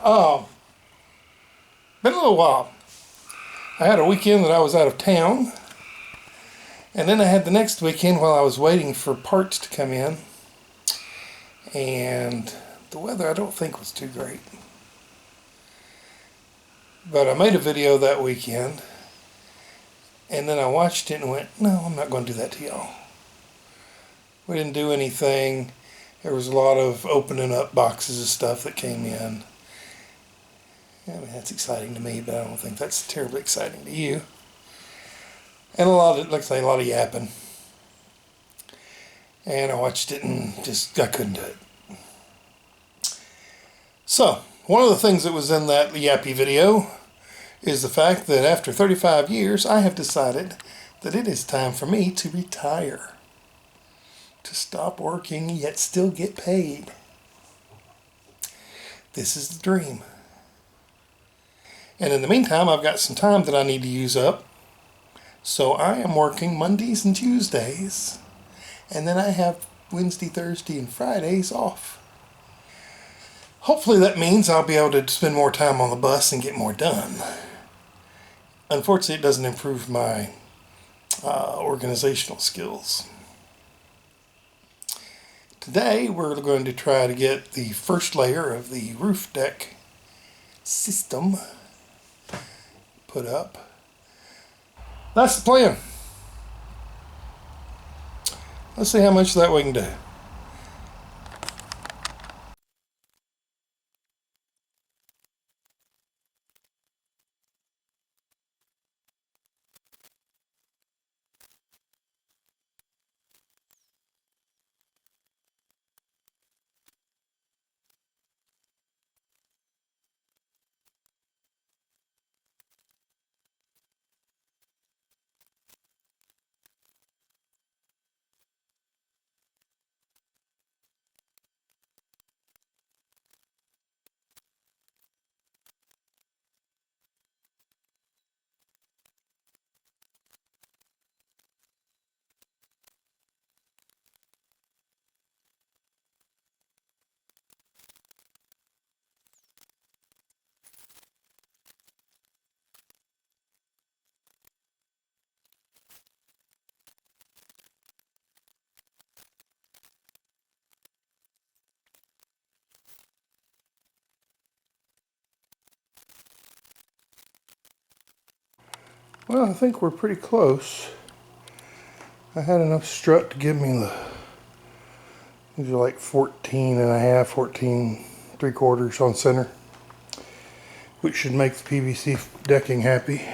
Um, Been a little while. I had a weekend that I was out of town, and then I had the next weekend while I was waiting for parts to come in, and the weather I don't think was too great. But I made a video that weekend, and then I watched it and went, no, I'm not going to do that to y'all. We didn't do anything. There was a lot of opening up boxes of stuff that came in. I mean, that's exciting to me, but I don't think that's terribly exciting to you. And like I say, a lot of yapping. And I watched it and I couldn't do it. So, one of the things that was in that yappy video is the fact that after 35 years, I have decided that it is time for me to retire. To stop working, yet still get paid. This is the dream. And in the meantime, I've got some time that I need to use up. So I am working Mondays and Tuesdays. And then I have Wednesday, Thursday, and Fridays off. Hopefully that means I'll be able to spend more time on the bus and get more done. Unfortunately, it doesn't improve my organizational skills. Today, we're going to try to get the first layer of the roof deck system put up. That's the plan. Let's see how much of that we can do. Well, I think we're pretty close. I had enough strut to give me these are like 14 and a half, 14 3/4 on center, which should make the PVC decking happy.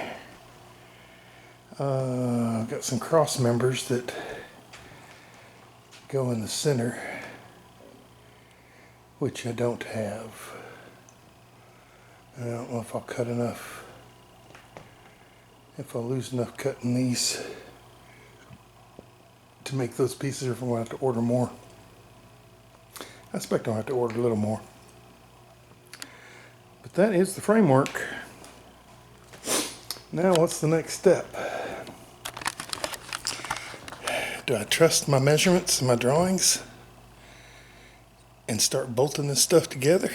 I've got some cross members that go in the center, which I don't have. I don't know if I'll cut enough. If I'll lose enough cutting these to make those pieces, or if I'm going to have to order more. I expect I'll have to order a little more. But that is the framework. Now what's the next step? Do I trust my measurements and my drawings and start bolting this stuff together?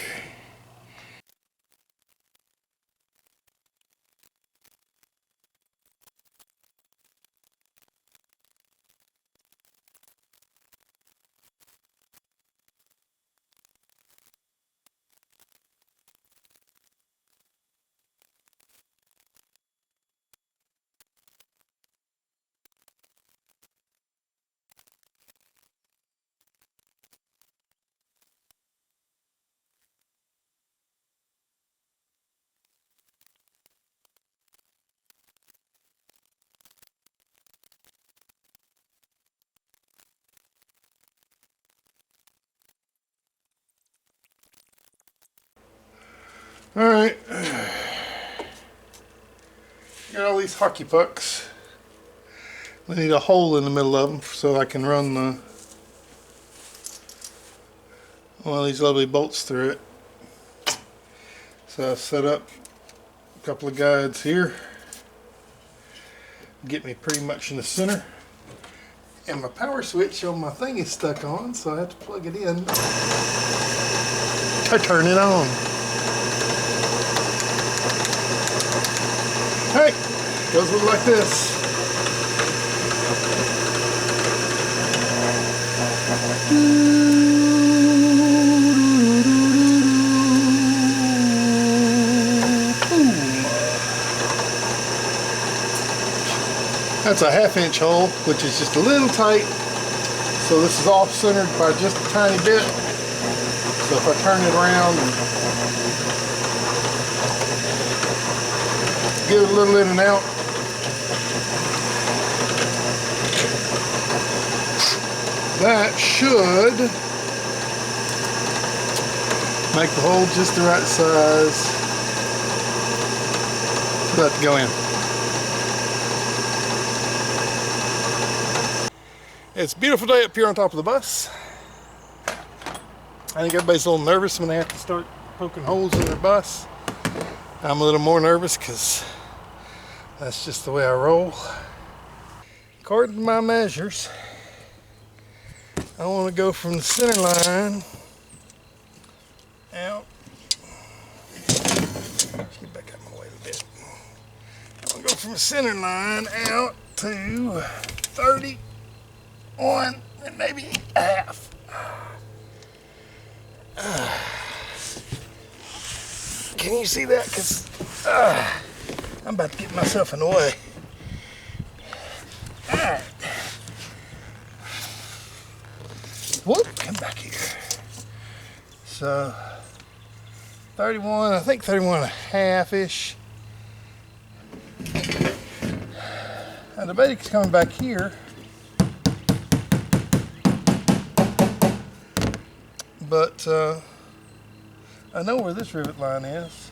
Alright, got all these hockey pucks. I need a hole in the middle of them so I can run one of these lovely bolts through it. So I've set up a couple of guides here, get me pretty much in the center. And my power switch on my thing is stuck on, so I have to plug it in to turn it on. Alright, goes look like this. That's a 1/2 inch hole, which is just a little tight. So this is off centered by just a tiny bit. So if I turn it around and give it a little in and out, that should make the hole just the right size for that to go in. It's a beautiful day up here on top of the bus. I think everybody's a little nervous when they have to start poking holes in their bus. I'm a little more nervous because that's just the way I roll. According to my measures, I want to go from the center line out. Let's get back out of my way a bit. I want to go from the center line out to 31 and maybe 1/2. Can you see that? Because I'm about to get myself in the way. Alright. Whoop, come back here. So 31, I think 31 and 1/2-ish. And the baby's coming back here. But I know where this rivet line is,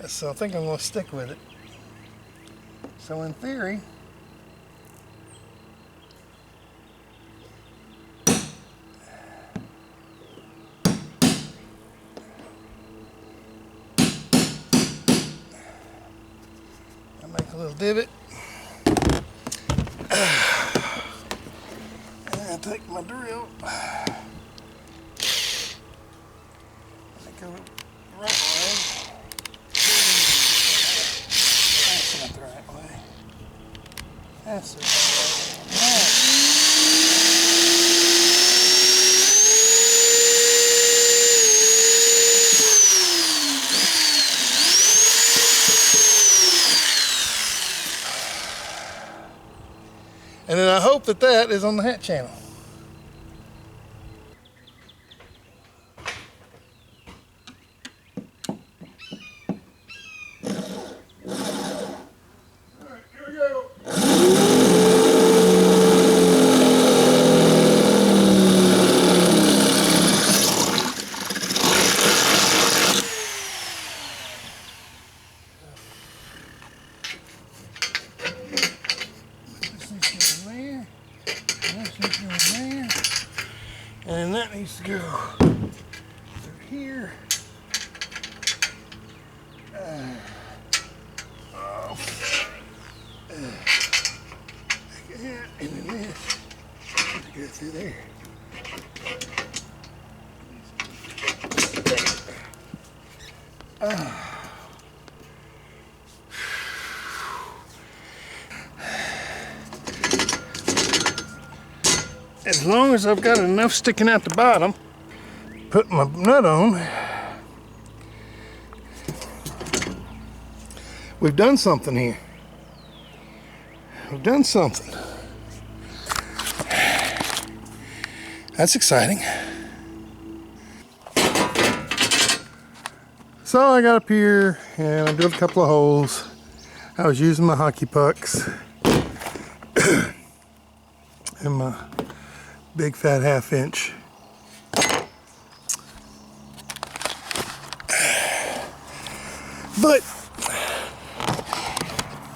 so I think I'm going to stick with it. So in theory, I make a little divot, and I take my drill. Go the right way. That's not the right way. That's the right way. And then I hope that that is on the hat channel. And that needs to go through here. And then this needs to go through there. As long as I've got enough sticking out the bottom, put my nut on, we've done something here. We've done something. That's exciting. So I got up here and I drilled a couple of holes. I was using my hockey pucks and my big fat 1/2 inch. But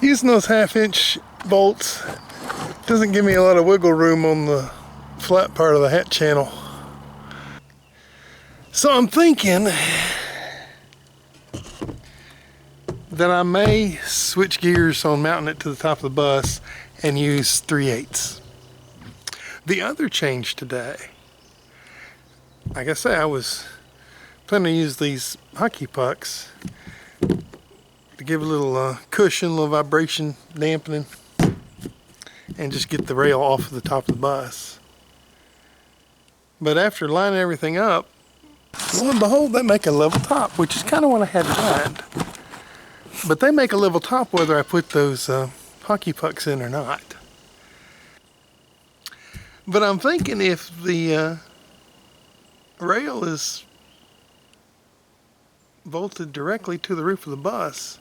using those 1/2 inch bolts doesn't give me a lot of wiggle room on the flat part of the hat channel. So I'm thinking that I may switch gears on mounting it to the top of the bus and use 3/8. The other change today, like I say, I was planning to use these hockey pucks to give a little cushion, a little vibration dampening, and just get the rail off of the top of the bus. But after lining everything up, lo and behold, they make a level top, which is kind of what I had in mind. But they make a level top whether I put those hockey pucks in or not. But I'm thinking if the rail is bolted directly to the roof of the bus,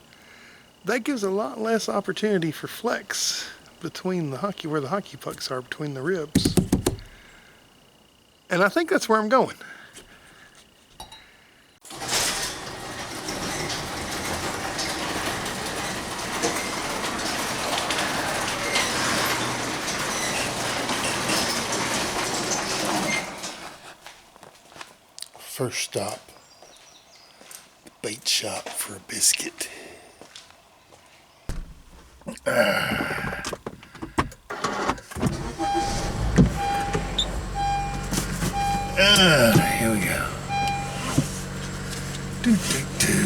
that gives a lot less opportunity for flex between where the hockey pucks are, between the ribs. And I think that's where I'm going. First stop, the bait shop for a biscuit. Here we go. Do, do, do.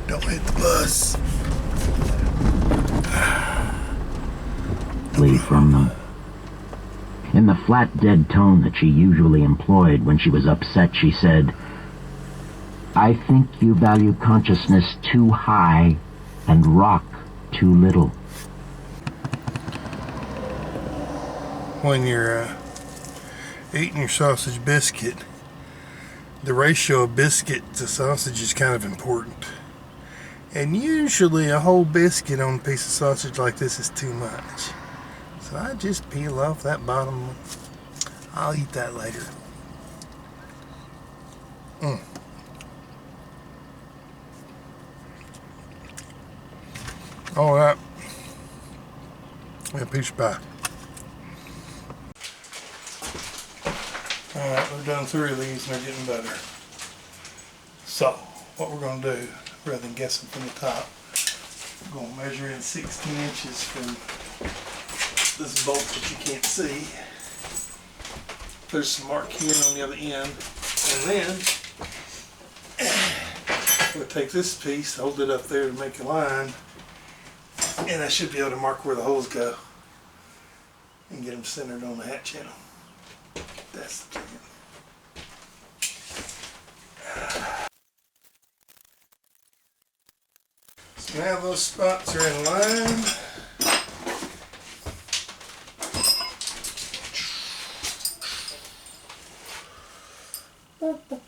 Don't hit the bus. From them. In the flat, dead tone that she usually employed when she was upset, she said, "I think you value consciousness too high and rock too little." When you're eating your sausage biscuit, the ratio of biscuit to sausage is kind of important. And usually a whole biscuit on a piece of sausage like this is too much. So I just peel off that bottom one. I'll eat that later. All right. And a piece of pie. Alright, we've done 3 of these and they're getting better. So, what we're going to do, rather than guessing from the top, we're going to measure in 16 inches from this bolt that you can't see. There's some mark here on the other end. And then, we'll take this piece, hold it up there to make a line, and I should be able to mark where the holes go and get them centered on the hat channel. That's the plan. So now those spots are in line.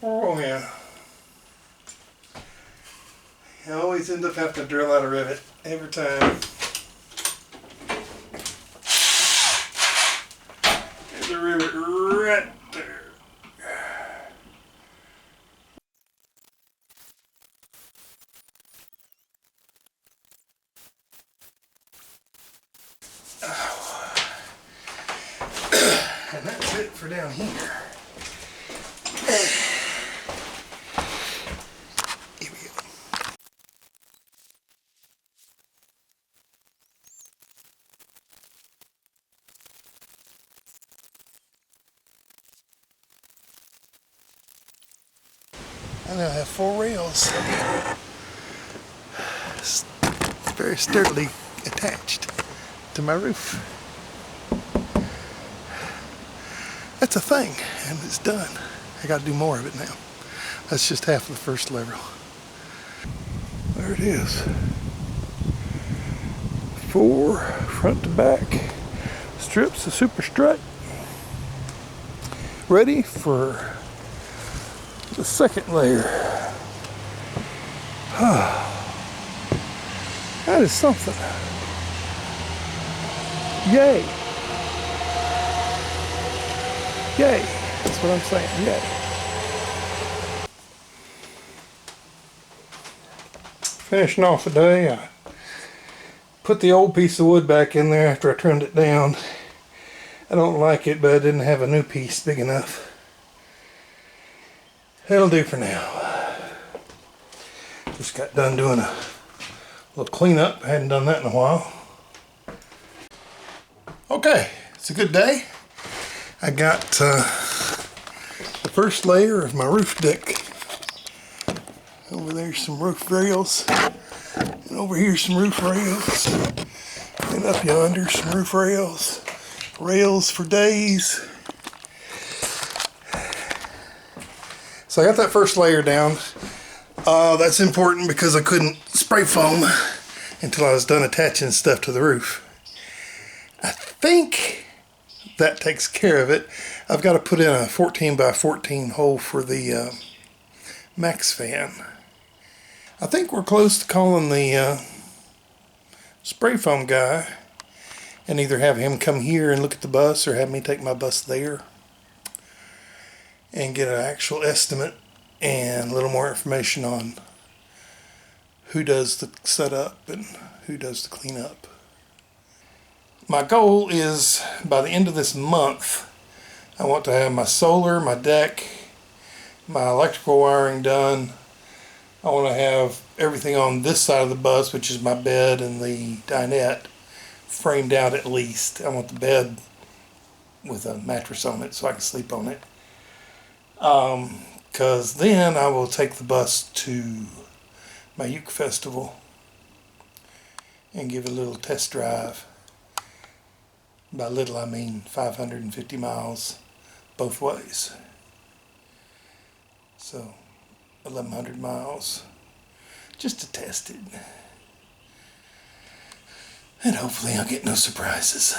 Oh yeah. You always end up having to drill out a rivet every time. There's a rivet right there. And that's it for down here. Here we go. I now have 4 rails. It's very sturdily attached to my roof. That's a thing, and it's done. I got to do more of it now. That's just half of the first level. There it is. 4 front to back strips of super strut, ready for the second layer. That is something. Yay. Yay. That's what I'm saying. Yay. Finishing off the day, I put the old piece of wood back in there after I trimmed it down. I don't like it, but I didn't have a new piece big enough. That'll do for now. Just got done doing a little cleanup. I hadn't done that in a while. Okay, It's a good day. I got the first layer of my roof deck. Over there's some roof rails, and over here some roof rails, and up yonder some roof rails. Rails for days. So I got that first layer down. That's important because I couldn't spray foam until I was done attaching stuff to the roof. I think that takes care of it. I've got to put in a 14 by 14 hole for the max fan. I think we're close to calling the spray foam guy and either have him come here and look at the bus or have me take my bus there and get an actual estimate and a little more information on who does the setup and who does the cleanup. My goal is by the end of this month, I want to have my solar, my deck, my electrical wiring done. I want to have everything on this side of the bus, which is my bed and the dinette, framed out at least. I want the bed with a mattress on it so I can sleep on it. Because then I will take the bus to my Uke Festival and give it a little test drive. By little I mean 550 miles both ways. So 1,100 miles just to test it. And hopefully I'll get no surprises.